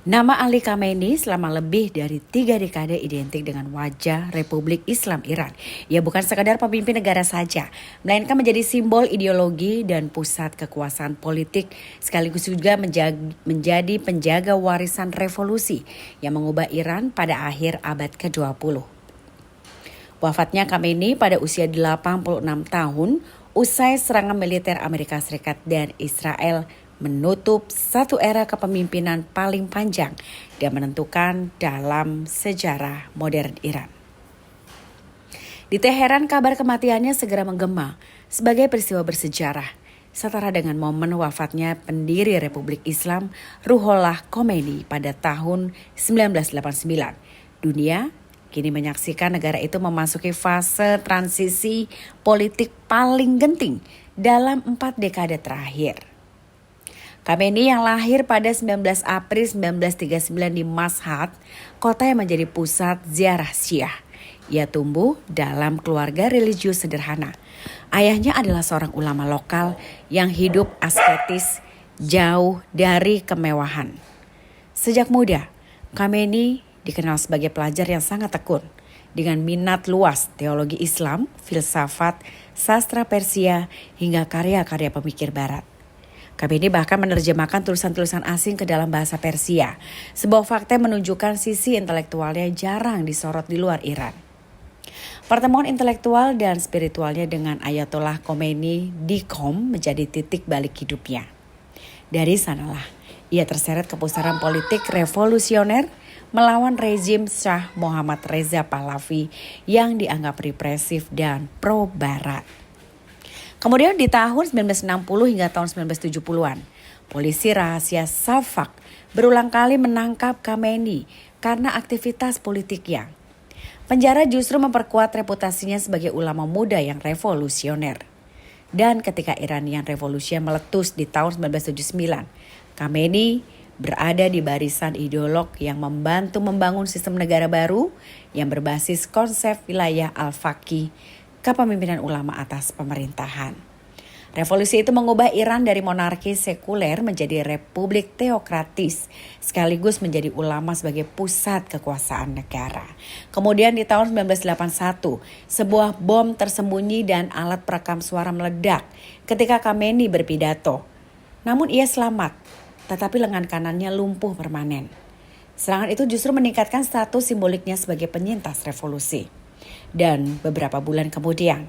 Nama Ali Khamenei selama lebih dari 3 dekade identik dengan wajah Republik Islam Iran. Ia bukan sekadar pemimpin negara saja, melainkan menjadi simbol ideologi dan pusat kekuasaan politik, sekaligus juga menjadi penjaga warisan revolusi yang mengubah Iran pada akhir abad ke-20. Wafatnya Khamenei pada usia 86 tahun usai serangan militer Amerika Serikat dan Israel menutup satu era kepemimpinan paling panjang dan menentukan dalam sejarah modern Iran. Di Teheran, kabar kematiannya segera menggema sebagai peristiwa bersejarah, setara dengan momen wafatnya pendiri Republik Islam Ruhollah Khomeini pada tahun 1989. Dunia kini menyaksikan negara itu memasuki fase transisi politik paling genting dalam 4 dekade terakhir. Khamenei yang lahir pada 19 April 1939 di Mashhad, kota yang menjadi pusat ziarah Syiah. Ia tumbuh dalam keluarga religius sederhana. Ayahnya adalah seorang ulama lokal yang hidup asketis, jauh dari kemewahan. Sejak muda, Khamenei dikenal sebagai pelajar yang sangat tekun, dengan minat luas teologi Islam, filsafat, sastra Persia, hingga karya-karya pemikir Barat. Khamenei bahkan menerjemahkan tulisan-tulisan asing ke dalam bahasa Persia, sebuah fakta yang menunjukkan sisi intelektualnya jarang disorot di luar Iran. Pertemuan intelektual dan spiritualnya dengan Ayatollah Khomeini di Qom menjadi titik balik hidupnya. Dari sanalah ia terseret ke pusaran politik revolusioner melawan rezim Shah Muhammad Reza Pahlavi yang dianggap represif dan pro-Barat. Kemudian di tahun 1960 hingga tahun 1970-an, polisi rahasia Safak berulang kali menangkap Khamenei karena aktivitas politiknya. Penjara justru memperkuat reputasinya sebagai ulama muda yang revolusioner. Dan ketika Iranian Revolution meletus di tahun 1979, Khamenei berada di barisan ideolog yang membantu membangun sistem negara baru yang berbasis konsep wilayah al-faqih, kepemimpinan ulama atas pemerintahan. Revolusi itu mengubah Iran dari monarki sekuler menjadi republik teokratis, sekaligus menjadi ulama sebagai pusat kekuasaan negara. Kemudian di tahun 1981, sebuah bom tersembunyi dan alat perekam suara meledak ketika Khamenei berpidato. Namun ia selamat, tetapi lengan kanannya lumpuh permanen. Serangan itu justru meningkatkan status simboliknya sebagai penyintas revolusi. Dan beberapa bulan kemudian,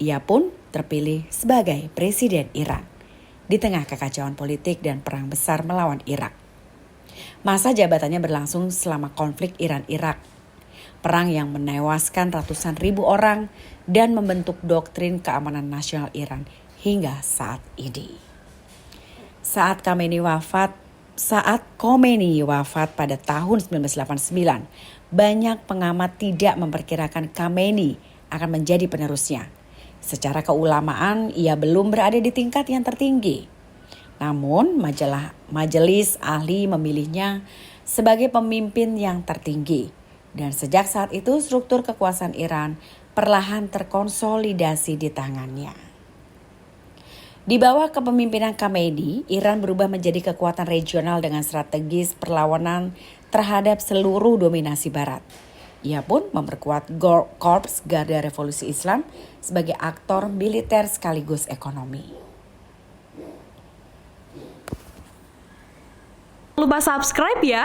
ia pun terpilih sebagai presiden Iran di tengah kekacauan politik dan perang besar melawan Irak. Masa jabatannya berlangsung selama konflik Iran-Irak, perang yang menewaskan ratusan ribu orang dan membentuk doktrin keamanan nasional Iran hingga saat ini. Saat Khomeini wafat pada tahun 1989, banyak pengamat tidak memperkirakan Khamenei akan menjadi penerusnya. Secara keulamaan, ia belum berada di tingkat yang tertinggi. Namun, majelis ahli memilihnya sebagai pemimpin yang tertinggi. Dan sejak saat itu, struktur kekuasaan Iran perlahan terkonsolidasi di tangannya. Di bawah kepemimpinan Khamenei, Iran berubah menjadi kekuatan regional dengan strategis perlawanan terhadap seluruh dominasi Barat. Ia pun memperkuat Korps Garda Revolusi Islam sebagai aktor militer sekaligus ekonomi. Lupa subscribe ya.